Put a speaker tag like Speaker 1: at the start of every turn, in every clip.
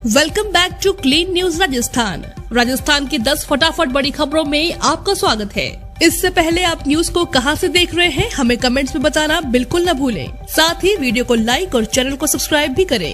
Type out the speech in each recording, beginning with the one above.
Speaker 1: Welcome back to clean news Rajasthan की 10 फटाफट बड़ी खबरों में आपका स्वागत है। इससे पहले आप न्यूज को कहां से देख रहे हैं हमें कमेंट्स में बताना बिल्कुल न भूलें। साथ ही वीडियो को लाइक और चैनल को सब्सक्राइब भी करें।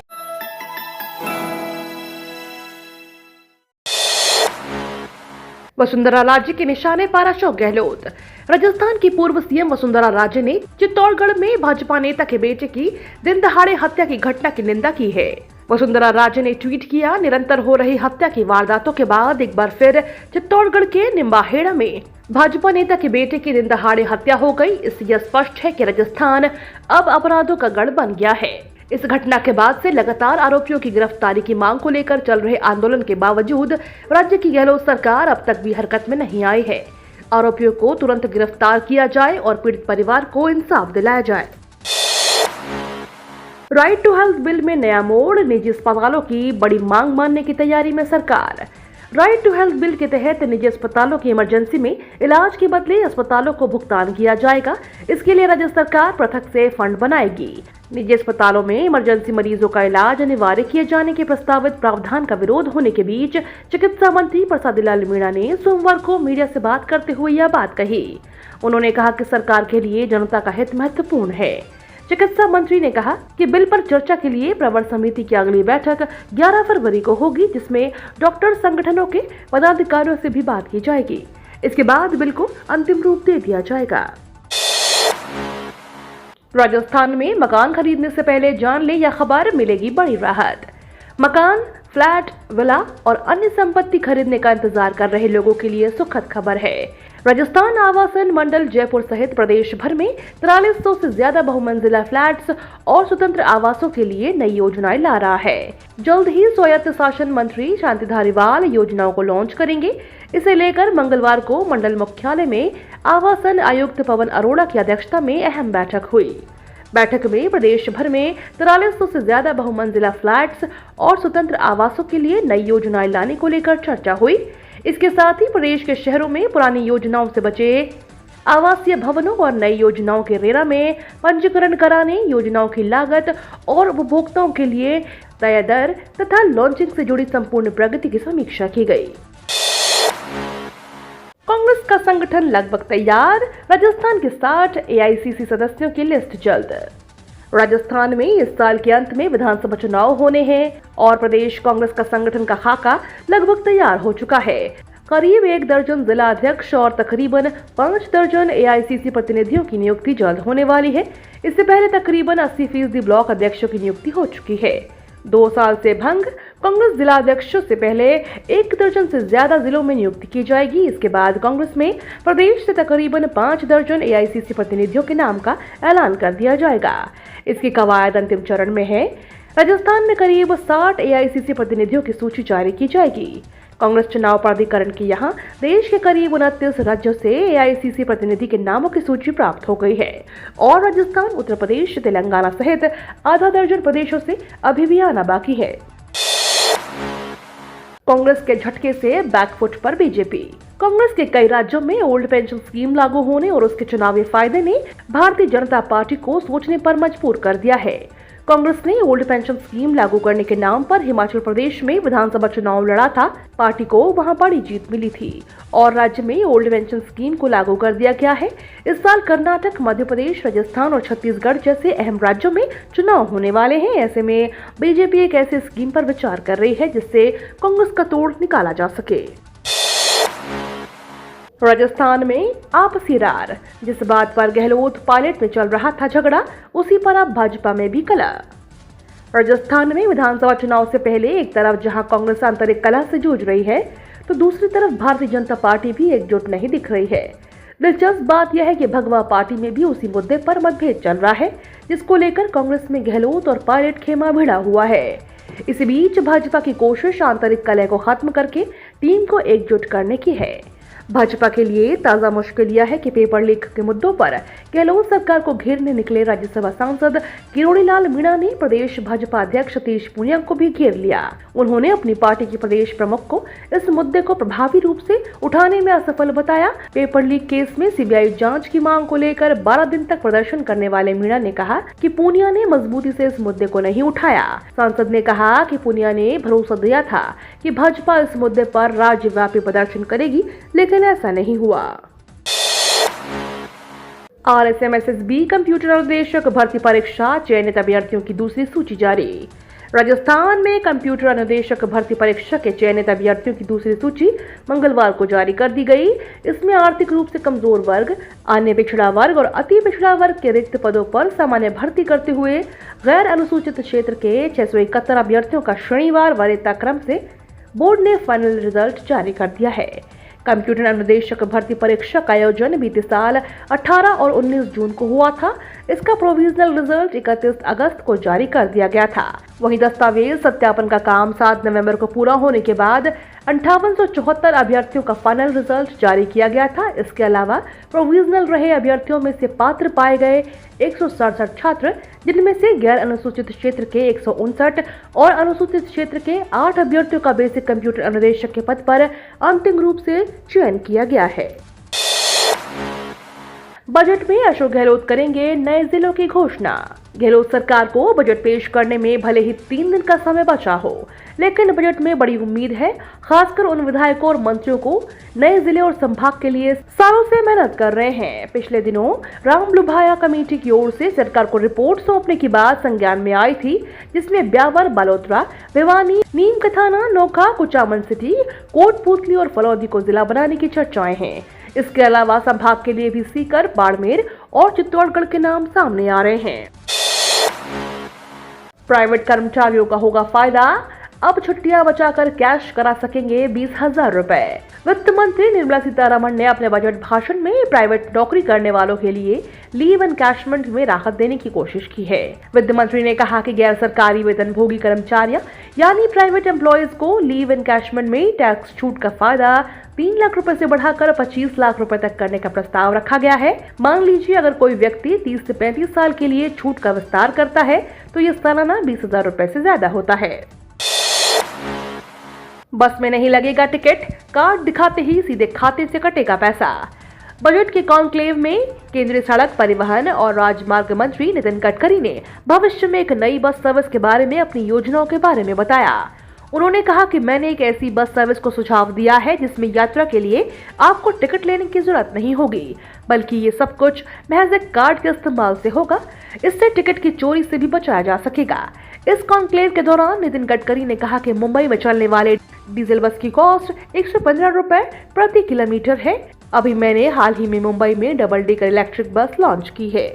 Speaker 2: वसुंधरा राजे के निशाने पर अशोक गहलोत। राजस्थान की पूर्व सीएम वसुंधरा राजे ने चित्तौड़गढ़ में भाजपा नेता के बेटे की दिन दहाड़े हत्या की घटना की निंदा की है। वसुंधरा राजे ने ट्वीट किया, निरंतर हो रही हत्या की वारदातों के बाद एक बार फिर चित्तौड़गढ़ के निम्बाहेड़ा में भाजपा नेता के बेटे की दिन दहाड़े हत्या हो गई। इससे यह स्पष्ट है कि राजस्थान अब अपराधों का गढ़ बन गया है। इस घटना के बाद से लगातार आरोपियों की गिरफ्तारी की मांग को लेकर चल रहे आंदोलन के बावजूद राज्य की गहलोत सरकार अब तक भी हरकत में नहीं आई है। आरोपियों को तुरंत गिरफ्तार किया जाए और पीड़ित परिवार को इंसाफ दिलाया जाए। राइट टू हेल्थ बिल में नया मोड़, निजी अस्पतालों की बड़ी मांग मानने की तैयारी में सरकार। राइट टू हेल्थ बिल के तहत निजी अस्पतालों की इमरजेंसी में इलाज के बदले अस्पतालों को भुगतान किया जाएगा। इसके लिए राज्य सरकार पृथक से फंड बनाएगी। निजी अस्पतालों में इमरजेंसी मरीजों का इलाज अनिवार्य किए जाने के प्रस्तावित प्रावधान का विरोध होने के बीच चिकित्सा मंत्री प्रसाद लाल मीणा ने सोमवार को मीडिया से बात करते हुए यह बात कही। उन्होंने कहा कि सरकार के लिए जनता का हित महत्वपूर्ण है। चिकित्सा मंत्री ने कहा कि बिल पर चर्चा के लिए प्रवर समिति की अगली बैठक 11 फरवरी को होगी, जिसमें डॉक्टर संगठनों के पदाधिकारियों से भी बात की जाएगी। इसके बाद बिल को अंतिम रूप दे दिया जाएगा। राजस्थान में मकान खरीदने से पहले जान ले यह खबर, मिलेगी बड़ी राहत। मकान, फ्लैट, विला और अन्य संपत्ति खरीदने का इंतजार कर रहे लोगों के लिए सुखद खबर है। राजस्थान आवासन मंडल जयपुर सहित प्रदेश भर में 4300 से ज्यादा बहुमंजिला फ्लैट्स और स्वतंत्र आवासों के लिए नई योजनाएं ला रहा है। जल्द ही स्वायत्त शासन मंत्री शांति धारीवाल योजनाओं को लॉन्च करेंगे। इसे लेकर मंगलवार को मंडल मुख्यालय में आवासन आयुक्त पवन अरोड़ा की अध्यक्षता में अहम बैठक हुई। बैठक में प्रदेश भर में 4300 से ज्यादा बहुमंजिला फ्लैट्स और स्वतंत्र आवासों के लिए नई योजनाएं लाने को लेकर चर्चा हुई। इसके साथ ही प्रदेश के शहरों में पुरानी योजनाओं से बचे आवासीय भवनों और नई योजनाओं के रेरा में पंजीकरण कराने, योजनाओं की लागत और उपभोक्ताओं के लिए तय दर तथा लॉन्चिंग से जुड़ी संपूर्ण प्रगति की समीक्षा की गई। कांग्रेस का संगठन लगभग तैयार, राजस्थान के 60 एआईसीसी सदस्यों की लिस्ट जल्द। राजस्थान में इस साल के अंत में विधानसभा चुनाव होने हैं और प्रदेश कांग्रेस का संगठन का खाका लगभग तैयार हो चुका है। करीब 1 दर्जन जिला अध्यक्ष और तकरीबन 5 दर्जन एआईसीसी प्रतिनिधियों की नियुक्ति जल्द होने वाली है। इससे पहले तकरीबन 80% ब्लॉक अध्यक्षों की नियुक्ति हो चुकी है। 2 साल से भंग कांग्रेस जिला अध्यक्षों से पहले 1 दर्जन से ज्यादा जिलों में नियुक्ति की जाएगी। इसके बाद कांग्रेस में प्रदेश से तकरीबन 5 दर्जन एआईसीसी प्रतिनिधियों के नाम का ऐलान कर दिया जाएगा। इसकी कवायद अंतिम चरण में है। राजस्थान में करीब 60 एआईसीसी प्रतिनिधियों की सूची जारी की जाएगी। कांग्रेस चुनाव प्राधिकरण की यहां देश के करीब 29 राज्यों से एआईसीसी प्रतिनिधि के नामों की सूची प्राप्त हो गई है और राजस्थान, उत्तर प्रदेश, तेलंगाना सहित आधा दर्जन प्रदेशों से अभी भी आना बाकी है। कांग्रेस के झटके से बैकफुट पर बीजेपी। कांग्रेस के कई राज्यों में ओल्ड पेंशन स्कीम लागू होने और उसके चुनावी फायदे ने भारतीय जनता पार्टी को सोचने पर मजबूर कर दिया है। कांग्रेस ने ओल्ड पेंशन स्कीम लागू करने के नाम पर हिमाचल प्रदेश में विधानसभा चुनाव लड़ा था। पार्टी को वहां बड़ी जीत मिली थी और राज्य में ओल्ड पेंशन स्कीम को लागू कर दिया गया है। इस साल कर्नाटक, मध्य प्रदेश, राजस्थान और छत्तीसगढ़ जैसे अहम राज्यों में चुनाव होने वाले हैं। ऐसे में बीजेपी एक ऐसी स्कीम पर विचार कर रही है जिससे कांग्रेस का तोड़ निकाला जा सके। राजस्थान में आपसी रार, जिस बात पर गहलोत पायलट में चल रहा था झगड़ा, उसी पर अब भाजपा में भी कला। राजस्थान में विधानसभा चुनाव से पहले एक तरफ जहां कांग्रेस आंतरिक कलह से जूझ रही है, तो दूसरी तरफ भारतीय जनता पार्टी भी एकजुट नहीं दिख रही है। दिलचस्प बात यह है कि भगवा पार्टी में भी उसी मुद्दे पर मतभेद चल रहा है, जिसको लेकर कांग्रेस में गहलोत और पायलट खेमा भिड़ा हुआ है। इसी बीच भाजपा की कोशिश आंतरिक कलह को खत्म करके टीम को एकजुट करने की है। भाजपा के लिए ताजा मुश्किल यह है कि पेपर लीक के मुद्दों पर गहलोत सरकार को घेरने निकले राज्यसभा सांसद किरोड़ीलाल मीणा ने प्रदेश भाजपा अध्यक्ष सतीश पूनिया को भी घेर लिया। उन्होंने अपनी पार्टी के प्रदेश प्रमुख को इस मुद्दे को प्रभावी रूप से उठाने में असफल बताया। पेपर लीक केस में सीबीआई जांच की मांग को लेकर 12 दिन तक प्रदर्शन करने वाले मीणा ने कहा कि पूनिया ने मजबूती से इस मुद्दे को नहीं उठाया। सांसद ने कहा कि पूनिया ने भरोसा दिया था कि भाजपा इस मुद्दे पर राज्यव्यापी प्रदर्शन करेगी, लेकिन ऐसा नहीं हुआ। RSMSSB कंप्यूटर अनुदेशक भर्ती परीक्षा चयनित अभ्यर्थियों की दूसरी सूची जारी। राजस्थान में कंप्यूटर अनुदेशक भर्ती परीक्षा के चयनित अभ्यर्थियों की दूसरी सूची मंगलवार को जारी कर दी गई। इसमें आर्थिक रूप से कमजोर वर्ग, अन्य पिछड़ा वर्ग और अति पिछड़ा वर्ग के रिक्त पदों पर सामान्य भर्ती करते हुए गैर अनुसूचित क्षेत्र के 671 अभ्यर्थियों का शनिवार वरीयता क्रम से बोर्ड ने फाइनल रिजल्ट जारी कर दिया है। कंप्यूटर अनुदेशक भर्ती परीक्षा का आयोजन बीते साल 18 और 19 जून को हुआ था। इसका प्रोविजनल रिजल्ट 31 अगस्त को जारी कर दिया गया था। वहीं दस्तावेज सत्यापन का काम 7 नवंबर को पूरा होने के बाद 5874 अभ्यर्थियों का फाइनल रिजल्ट जारी किया गया था। इसके अलावा प्रोविजनल रहे अभ्यर्थियों में से पात्र पाए गए 167 छात्र, जिनमें से गैर अनुसूचित क्षेत्र के 159 और अनुसूचित क्षेत्र के 8 अभ्यर्थियों का बेसिक कंप्यूटर अनुदेशक के पद पर अंतिम रूप से चयन किया गया है। बजट में अशोक गहलोत करेंगे नए जिलों की घोषणा। गहलोत सरकार को बजट पेश करने में भले ही 3 दिन का समय बचा हो, लेकिन बजट में बड़ी उम्मीद है। खासकर उन विधायकों और मंत्रियों को नए जिले और संभाग के लिए सालों से मेहनत कर रहे हैं। पिछले दिनों राम लुभाया कमेटी की ओर से सरकार को रिपोर्ट सौंपने की बात संज्ञान में आई थी, जिसमें ब्यावर, बालोतरा, भिवानी, नीम कथाना, नोखा, कुचामन सिटी, कोटपूतली और फलौदी को जिला बनाने की चर्चाएं हैं। इसके अलावा संभाग के लिए भी सीकर, बाड़मेर और चित्तौड़गढ़ के नाम सामने आ रहे हैं। प्राइवेट कर्मचारियों का होगा फायदा, अब छुट्टियां बचाकर कैश करा सकेंगे 20,000 रुपए। वित्त मंत्री निर्मला सीतारमण ने अपने बजट भाषण में प्राइवेट नौकरी करने वालों के लिए लीव एनकैशमेंट में राहत देने की कोशिश की है। वित्त मंत्री ने कहा कि गैर सरकारी वेतनभोगी कर्मचारियों यानी प्राइवेट एम्प्लॉयज को लीव एनकैशमेंट में टैक्स छूट का फायदा 3 लाख रुपए से बढ़ाकर 25 लाख रुपए तक करने का प्रस्ताव रखा गया है। मान लीजिए अगर कोई व्यक्ति 30 से 35 साल के लिए छूट का विस्तार करता है तो ये सालाना 20,000 रुपए से ज्यादा होता है। बस में नहीं लगेगा टिकट, कार्ड दिखाते ही सीधे खाते से कटेगा पैसा। बजट के कॉन्क्लेव में केंद्रीय सड़क परिवहन और राजमार्ग मंत्री नितिन गडकरी ने भविष्य में एक नई बस सर्विस के बारे में अपनी योजनाओं के बारे में बताया। उन्होंने कहा कि मैंने एक ऐसी बस सर्विस को सुझाव दिया है जिसमें यात्रा के लिए आपको टिकट लेने की जरूरत नहीं होगी, बल्कि ये सब कुछ महज एक कार्ड के इस्तेमाल से होगा। इससे टिकट की चोरी से भी बचाया जा सकेगा। इस कॉन्क्लेव के दौरान नितिन गडकरी ने कहा कि मुंबई में चलने वाले डीजल बस की कॉस्ट 115 रुपए प्रति किलोमीटर है। अभी मैंने हाल ही में मुंबई में double decker electric bus launch की है।